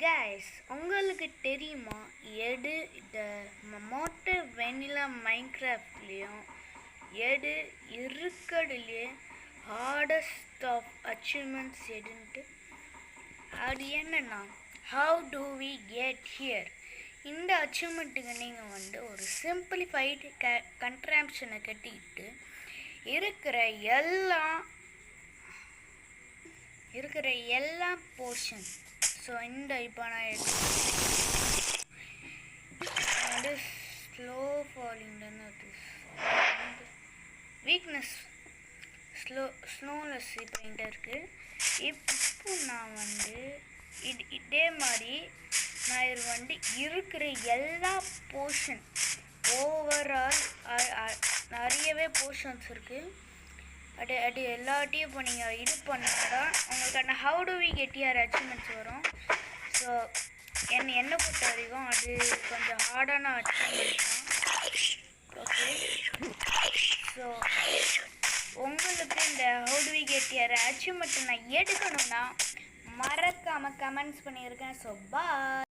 guys, உங்களுக்கு தெரியுமா எடு இந்த மோட்டர் வெனிலா மைன்கிராஃப்ட்லேயும் எடு இருக்கிறதுலே ஹார்டஸ்ட் ஆஃப் அச்சீவ்மெண்ட்ஸ் எதுன்ட்டு அது என்னன்னா how do we get here இந்த அச்சீவ்மெண்ட்டுக்கு நீங்கள் ஒரு சிம்பிளிஃபைடு கண்ட்ராப்ஷனை கட்டிக்கிட்டு இருக்கிற எல்லா போர்ஷன் ஸோ இந்த இப்போ நான் ஸ்லோ ஃபாலிங் வீக்னஸ் ஸ்லோனஸ் இப்போ என்கிட்ட இருக்குது. இப்போ நான் இதே மாதிரி நான் இது இருக்கிற எல்லா போர்ஷன் ஓவரால் நிறையவே போர்ஷன்ஸ் இருக்குது. அது எல்லாத்தையும் இப்போ நீங்கள் இது பண்ணால் உங்களுக்கான how do we get here achievements வரும். ஸோ என்னை பொறுத்த வரைக்கும் அது கொஞ்சம் ஹார்டான அச்சீவ்மெண்ட் தான். ஓகே, ஸோ உங்களுக்கு இந்த how do we get here அச்சீவ்மெண்ட்டை நான் எடுக்கணும்னா மறக்காமல் கமெண்ட்ஸ் பண்ணியிருக்கேன். ஸோ பாய்.